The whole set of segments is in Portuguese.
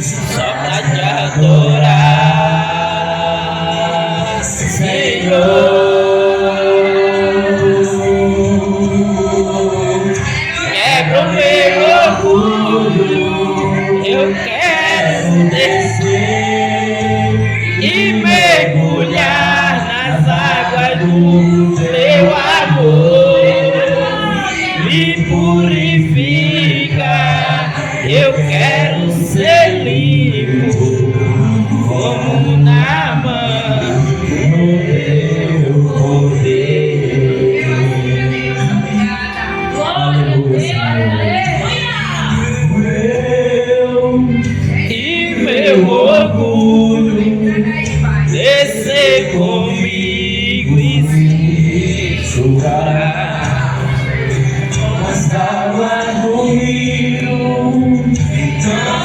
só pra te adorar, Senhor. Quebra o meu orgulho, eu quero descer e mergulhar nas águas do teu amor. Me purifica, eu quero ser limpo como Naamã no teu poder. E meu orgulho descer comigo e se chorar as águas do rio, então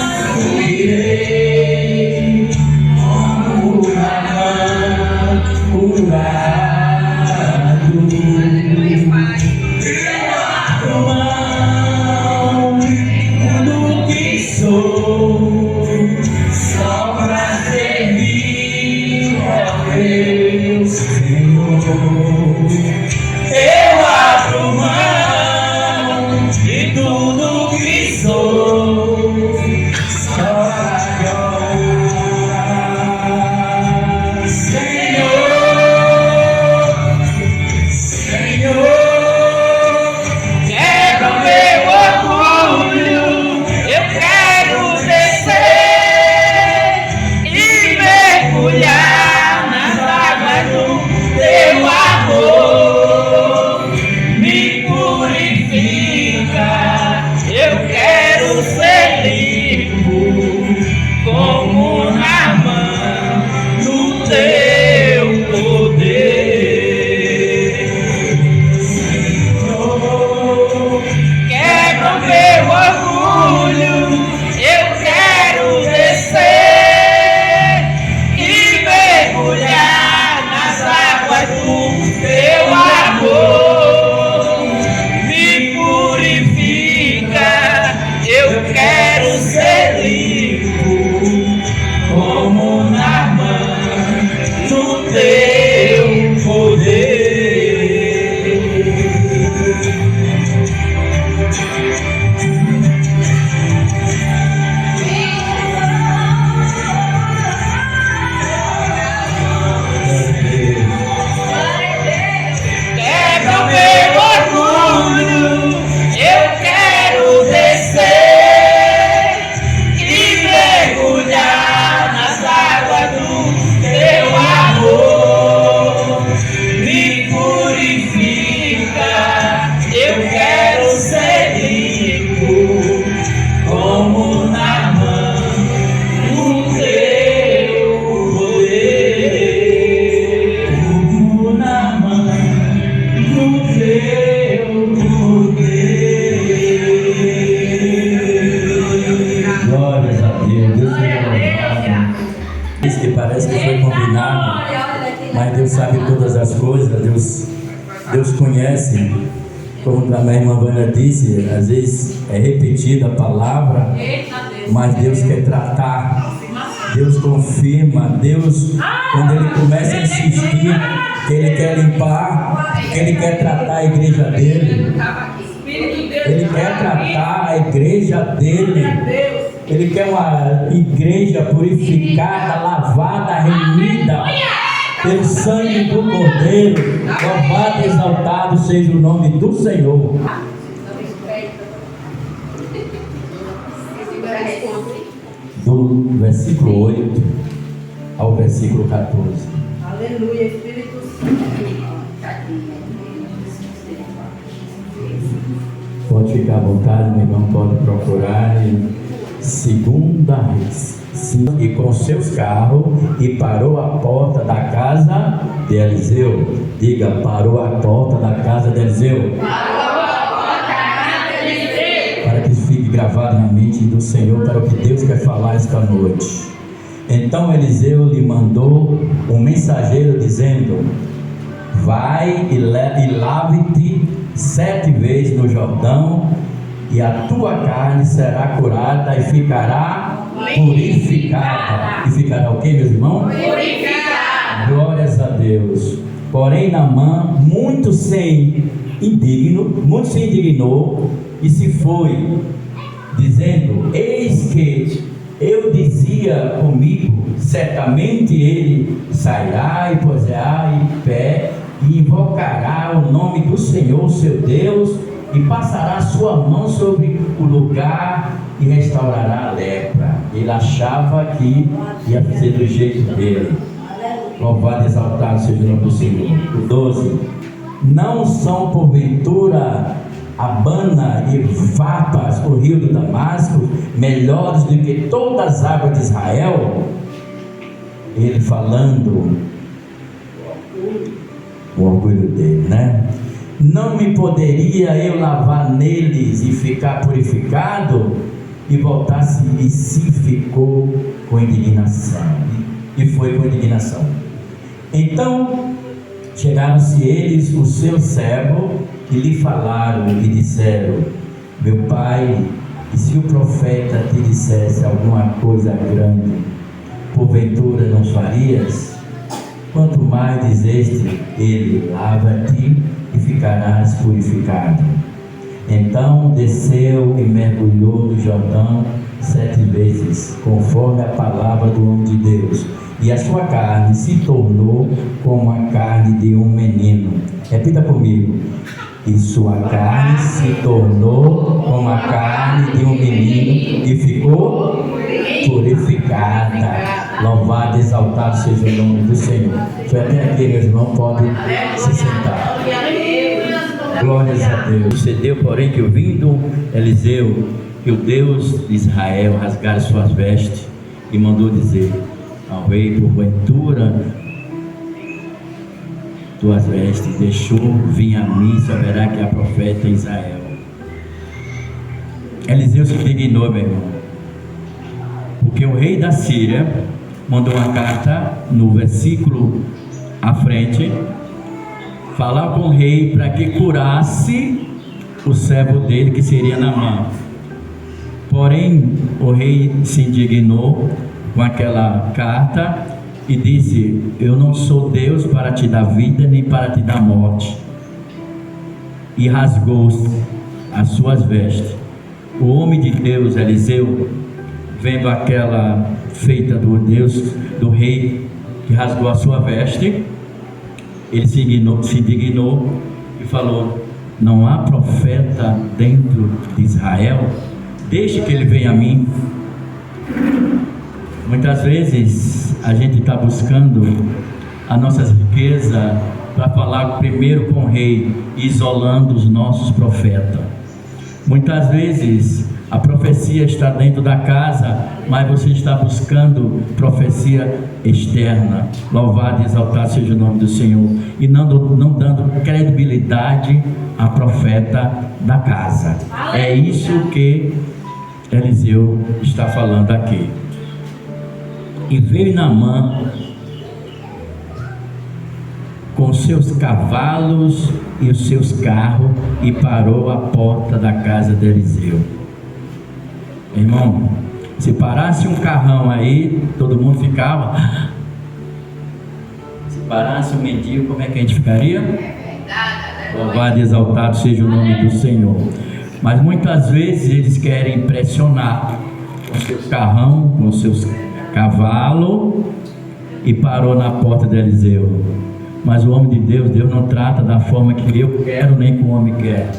irei como Naamã curado. Eu abro mão do que sou, só pra servir ao meu Senhor. Eu abro mão de tudo que sou, só pra te honrar, Senhor. Senhor, quebra o meu orgulho, eu quero descer e mergulhar nas águas do teu amor. Me purifica, eu quero ser limpo como Naamã no teu poder. Senhor, quebra o meu orgulho, eu quero descer e mergulhar nas águas do teu amor. Me purifica, eu quero ser limpo como Naamã no teu poder. Quebra o meu orgulho, eu quero descer e mergulhar nas águas do teu amor. Me purifica, eu quero ser limpo como Naamã no teu poder. Como Naamã no teu poder. Glórias a Deus. Deus é louvado. Isso que parece que foi combinado, mas Deus sabe todas as coisas. Deus conhece, como a minha irmã Vânia disse, às vezes é repetida a palavra, mas Deus quer tratar, Deus confirma, Deus, quando Ele começa a insistir, que Ele quer limpar, que Ele quer tratar a igreja dele, Ele quer tratar a igreja dele, Ele quer uma igreja purificada, lavada, remida pelo sangue do Cordeiro. Louvado e exaltado seja o nome do Senhor. Do versículo 8 ao versículo 14. Aleluia, Espírito Santo. Pode ficar à vontade, meu irmão, pode procurar em Segunda Reis. E com seus carros, e parou a porta da casa de Eliseu. Diga, parou a porta da casa de Eliseu. Para que fique gravado na mente do Senhor, para o que Deus quer falar esta noite. Então Eliseu lhe mandou um mensageiro dizendo: vai e lave-te 7 vezes no Jordão, e a tua carne será curada e ficará purificada. E ficará o que, meus irmãos? Purificada. Glórias a Deus. Porém, Naamã, muito se indignou e se foi, dizendo: eis que eu dizia comigo, certamente ele sairá e posará em pé e invocará o nome do Senhor seu Deus e passará sua mão sobre o lugar e restaurará a lepra. Ele achava que ia ser do jeito dele. Louvado e exaltado seja o nome do Senhor. O 12. Não são porventura Abana e Vapas, o rio do Damasco, melhores do que todas as águas de Israel? Ele falando o orgulho dele, né? Não me poderia eu lavar neles e ficar purificado? E voltasse e se ficou com indignação. E foi com indignação. Então chegaram-se eles, o seu servo, e lhe falaram e disseram: meu pai, e se o profeta te dissesse alguma coisa grande, porventura não farias? Quanto mais dizeste ele: lava-te e ficarás purificado. Então desceu e mergulhou no Jordão 7 vezes, conforme a palavra do homem de Deus, e a sua carne se tornou como a carne de um menino. Repita comigo: e sua carne se tornou como a carne de um menino e ficou purificada. Louvado e exaltado seja o nome do Senhor. Foi até aqui, meus irmãos, podem se sentar. Glórias a Deus. Sucedeu, porém, que ouvindo Eliseu que o Deus de Israel rasgara suas vestes, e mandou dizer ao rei: porventura tuas vestes deixou vir a mim, saberá que há profeta em Israel. Eliseu se indignou, meu irmão, porque o rei da Síria mandou uma carta no versículo à frente, falar com o rei para que curasse o servo dele, que seria Naamã. Porém, o rei se indignou com aquela carta e disse: eu não sou Deus para te dar vida nem para te dar morte. E rasgou as suas vestes. O homem de Deus, Eliseu, vendo aquela feita do Deus, do rei que rasgou a sua veste, ele se indignou e falou: não há profeta dentro de Israel? Deixe que ele venha a mim. Muitas vezes a gente está buscando a nossa riqueza para falar primeiro com o rei, isolando os nossos profetas. Muitas vezes a profecia está dentro da casa, mas você está buscando profecia externa. Louvado e exaltado seja o nome do Senhor, e não dando credibilidade a profeta da casa. É isso que Eliseu está falando aqui. E veio Naamã com seus cavalos e os seus carros e parou à porta da casa de Eliseu. Irmão, se parasse um carrão aí, todo mundo ficava. Se parasse um mendigo, como é que a gente ficaria? Louvado e exaltado seja o nome do Senhor. Mas muitas vezes eles querem impressionar com seus carrão, com seus cavalos, e parou na porta de Eliseu. Mas o homem de Deus, Deus não trata da forma que eu quero, nem que o homem quer.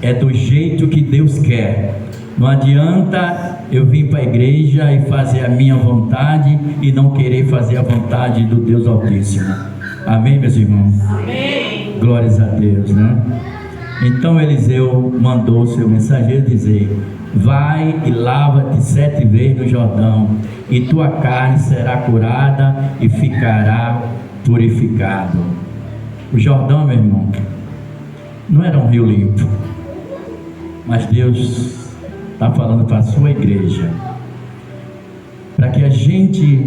É do jeito que Deus quer. Não adianta eu vir para a igreja e fazer a minha vontade e não querer fazer a vontade do Deus Altíssimo. Amém, meus irmãos? Amém. Glórias a Deus, né? Então Eliseu mandou seu mensageiro dizer: vai e lava-te 7 vezes no Jordão, e tua carne será curada e ficará purificado. O Jordão, meu irmão, não era um rio limpo, mas Deus está falando para a sua igreja, para que a gente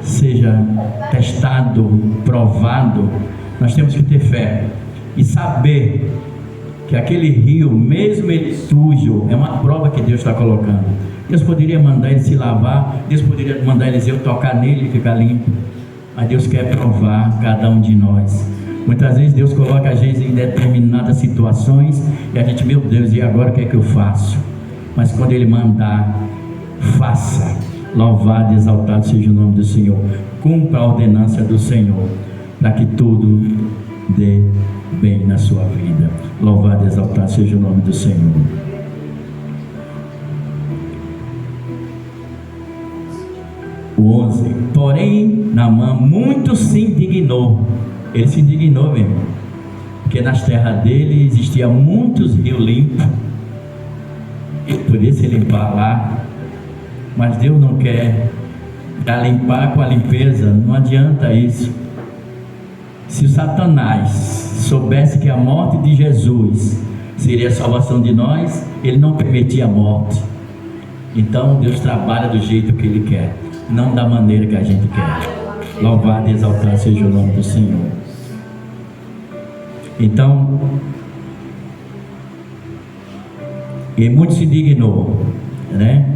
seja testado, provado. Nós temos que ter fé e saber que aquele rio, mesmo ele sujo, é uma prova que Deus está colocando, Deus poderia mandar ele se lavar, Deus poderia mandar Eliseu tocar nele e ficar limpo, mas Deus quer provar cada um de nós. Muitas vezes Deus coloca a gente em determinadas situações e a gente, meu Deus, e agora o que é que eu faço? Mas quando Ele mandar, faça. Louvado e exaltado seja o nome do Senhor. Cumpra a ordenança do Senhor, para que tudo dê bem na sua vida. Louvado e exaltado seja o nome do Senhor. O 11. Porém, Naamã muito se indignou. Ele se indignou mesmo, porque nas terras dele existiam muitos rios limpos. Ele podia se limpar lá, mas Deus não quer limpar com a limpeza. Não adianta isso. Se o Satanás soubesse que a morte de Jesus seria a salvação de nós, ele não permitia a morte. Então Deus trabalha do jeito que Ele quer, não da maneira que a gente quer. Louvado e exaltado seja o nome do Senhor. Então, e muito se indignou, né?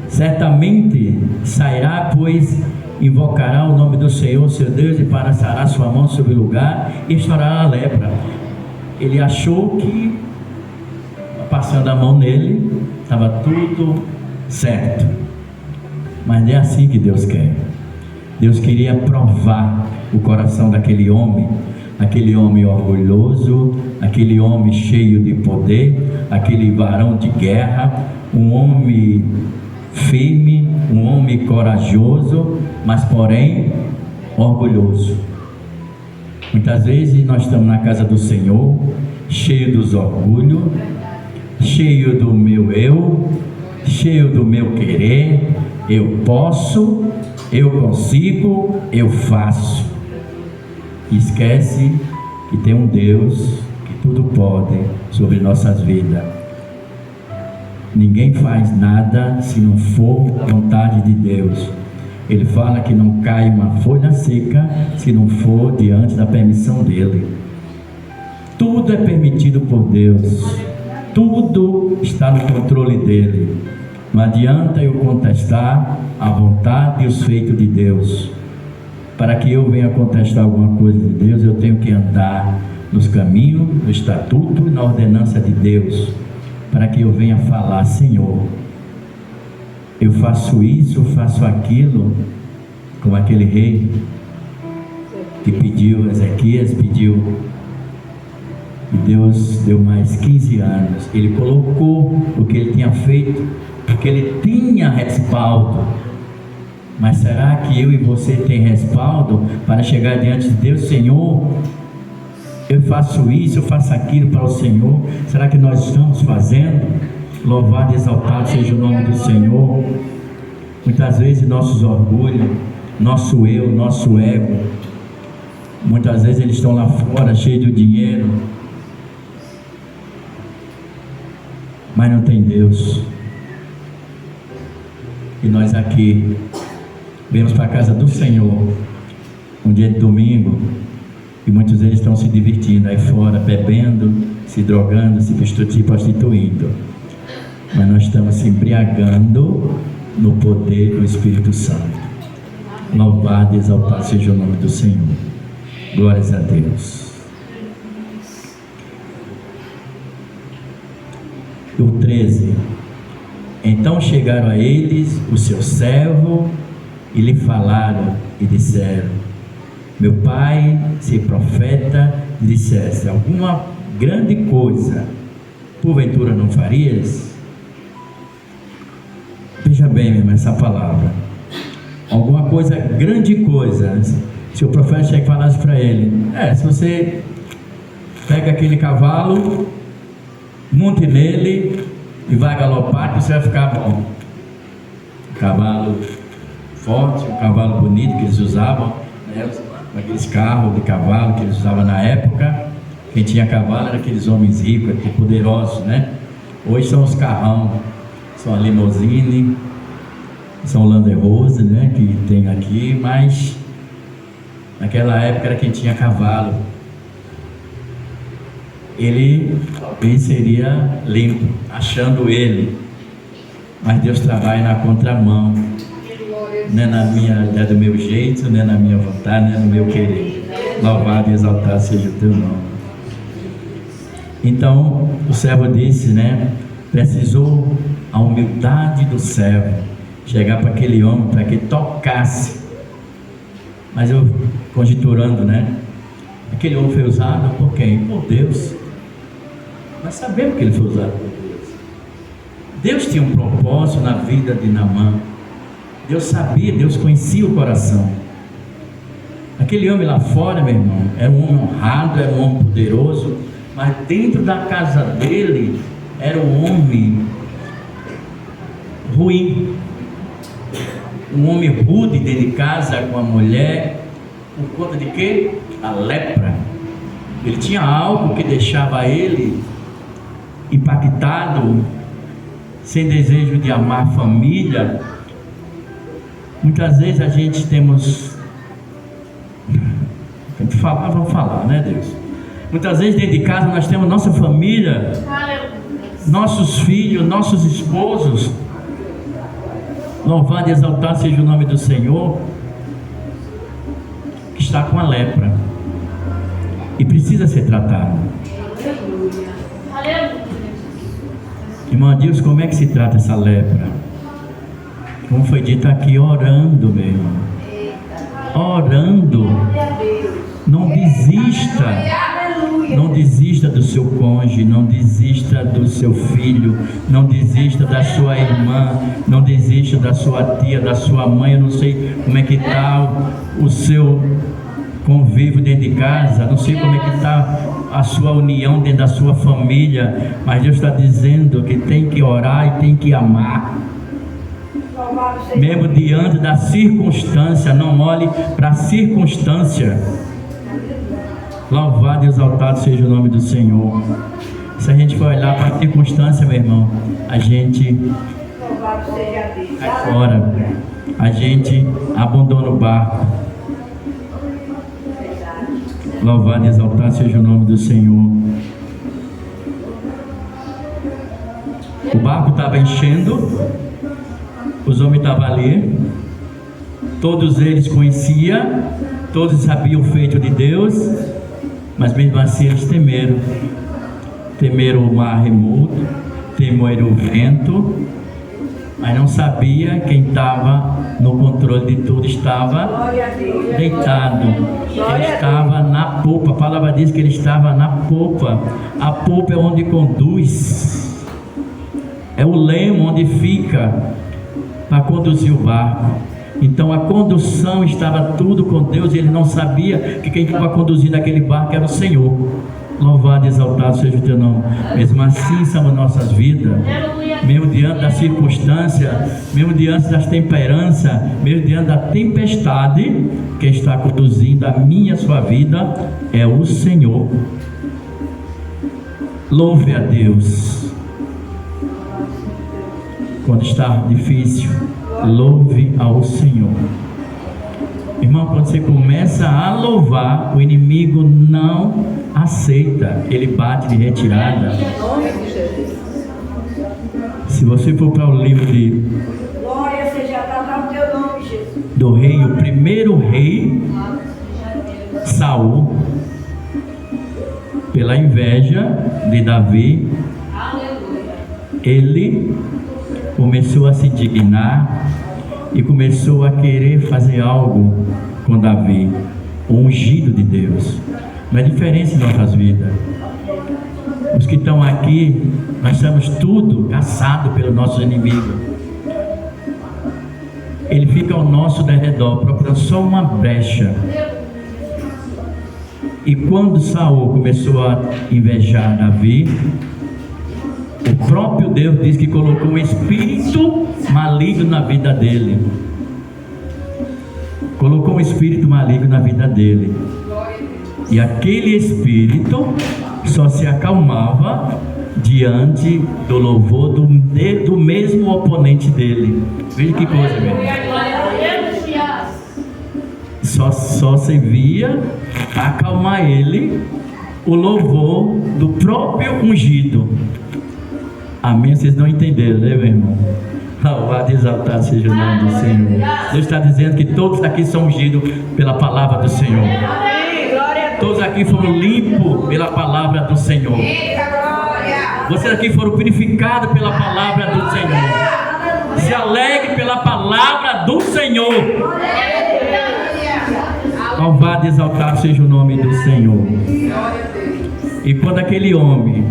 Certamente sairá, pois invocará o nome do Senhor, seu Deus, e passará sua mão sobre o lugar e estourará a lepra. Ele achou que, passando a mão nele, estava tudo certo, mas não é assim que Deus quer. Deus queria provar o coração daquele homem, aquele homem orgulhoso, aquele homem cheio de poder, aquele varão de guerra, um homem firme, um homem corajoso, mas porém orgulhoso. Muitas vezes nós estamos na casa do Senhor, cheio dos orgulhos, cheio do meu eu, cheio do meu querer, eu posso, eu consigo, eu faço. Esquece que tem um Deus que tudo pode sobre nossas vidas. Ninguém faz nada se não for a vontade de Deus. Ele fala que não cai uma folha seca se não for diante da permissão dele. Tudo é permitido por Deus, tudo está no controle dele. Não adianta eu contestar a vontade e os feitos de Deus. Para que eu venha contestar alguma coisa de Deus, eu tenho que andar nos caminhos, no estatuto e na ordenança de Deus, para que eu venha falar: Senhor, eu faço isso, eu faço aquilo, como aquele rei que pediu, Ezequias pediu, e Deus deu mais 15 anos. Ele colocou o que ele tinha feito, porque ele tinha respaldo. Mas será que eu e você tem respaldo para chegar diante de Deus? Senhor, eu faço isso, eu faço aquilo para o Senhor. Será que nós estamos fazendo? Louvado e exaltado seja o nome do Senhor. Muitas vezes nossos orgulhos, nosso eu, nosso ego, muitas vezes eles estão lá fora cheios de dinheiro, mas não tem Deus. E nós aqui viemos para a casa do Senhor um dia de domingo, e muitos deles estão se divertindo aí fora, bebendo, se drogando, se prostituindo, mas nós estamos se embriagando no poder do Espírito Santo. Louvado e exaltado seja o nome do Senhor. Glórias a Deus. O 13. Então chegaram a eles o seu servo e lhe falaram e disseram: meu pai, se profeta, dissesse alguma grande coisa, porventura não farias? Veja bem, meu irmão, essa palavra. Alguma coisa, grande coisa. Se o profeta chega e falasse para ele: se você pega aquele cavalo, monte nele e vai galopar, que você vai ficar bom. Cavalo forte, um cavalo bonito que eles usavam, né? Aqueles carros de cavalo que eles usavam na época. Quem tinha cavalo era aqueles homens ricos, aqueles poderosos, né? Hoje são os carrão, são a limousine, são o Land Rover, né? Que tem aqui, mas naquela época era quem tinha cavalo. ele seria limpo, achando ele. Mas Deus trabalha na contramão. Não é não é do meu jeito, não é na minha vontade, não é no meu querer. Louvado e exaltado seja o teu nome. Então o servo disse, né? Precisou a humildade do servo chegar para aquele homem para que ele tocasse. Mas eu conjecturando, né? Aquele homem foi usado por quem? Por Deus. Nós sabemos que ele foi usado por Deus. Deus tinha um propósito na vida de Naamã. Deus sabia, Deus conhecia o coração. Aquele homem lá fora, meu irmão, era um homem honrado, era um homem poderoso, mas dentro da casa dele era um homem ruim, um homem rude dentro de casa com a mulher, por conta de quê? A lepra. Ele tinha algo que deixava ele impactado, sem desejo de amar a família. Muitas vezes a gente temos, vamos falar, né, Deus? Muitas vezes dentro de casa nós temos nossa família, nossos filhos, nossos esposos. Louvado e exaltado seja o nome do Senhor, que está com a lepra e precisa ser tratado. Irmão Deus, como é que se trata essa lepra? Como foi dito aqui, orando, meu irmão. Orando. Não desista. Não desista do seu cônjuge, não desista do seu filho, não desista da sua irmã, não desista da sua tia, da sua mãe. Eu não sei como é que está o seu convívio dentro de casa, não sei como é que está a sua união dentro da sua família, mas Deus está dizendo que tem que orar e tem que amar. Mesmo diante da circunstância, não olhe para a circunstância. Louvado e exaltado seja o nome do Senhor. Se a gente for olhar para a circunstância, meu irmão, a gente cai fora, a gente abandona o barco. Louvado e exaltado seja o nome do Senhor. O barco estava enchendo, os homens estavam ali, todos eles conheciam, todos sabiam o feito de Deus, mas mesmo assim eles temeram. Temeram o mar remoto, temeram o vento, mas não sabia quem estava no controle de tudo. Estava deitado, ele estava na popa. A palavra diz que ele estava na popa. A popa é onde conduz, é o leme onde fica para conduzir o barco. Então a condução estava tudo com Deus, e ele não sabia que quem estava conduzindo aquele barco era o Senhor. Louvado e exaltado seja o teu nome. Mesmo assim são as nossas vidas, mesmo diante da circunstância, mesmo diante das temperanças, mesmo diante da tempestade, quem está conduzindo a minha e a sua vida é o Senhor. Louve a Deus. Quando está difícil, louve ao Senhor. Irmão, quando você começa a louvar, o inimigo não aceita, ele bate de retirada. Se você for para o livro de Glória seja o teu nome, Jesus. Do rei, o primeiro rei, Saul, pela inveja de Davi, ele começou a se indignar e começou a querer fazer algo com Davi, o ungido de Deus. Não é diferença em nossas vidas. Os que estão aqui, nós somos tudo caçados pelos nossos inimigos. Ele fica ao nosso derredor, procurando só uma brecha. E quando Saul começou a invejar Davi, o próprio Deus diz que colocou um espírito maligno na vida dele. Colocou um espírito maligno na vida dele. E aquele espírito só se acalmava diante do louvor do mesmo oponente dele. Veja que coisa, meu irmão. Só servia para acalmar ele o louvor do próprio ungido. Amém? Vocês não entenderam, né, meu irmão? Louvado e exaltado seja o nome do Senhor. Deus está dizendo que todos aqui são ungidos pela palavra do Senhor. Todos aqui foram limpos pela palavra do Senhor. Vocês aqui foram purificados pela palavra do Senhor. Se alegre pela palavra do Senhor. Louvado e exaltado seja o nome do Senhor. E quando aquele homem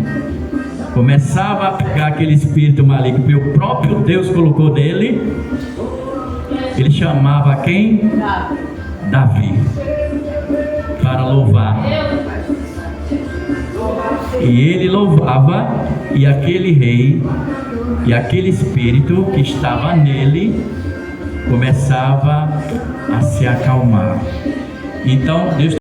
começava a pegar aquele espírito maligno que o próprio Deus colocou nele, ele chamava quem? Davi, para louvar. E ele louvava, e aquele rei e aquele espírito que estava nele começava a se acalmar. Então Deus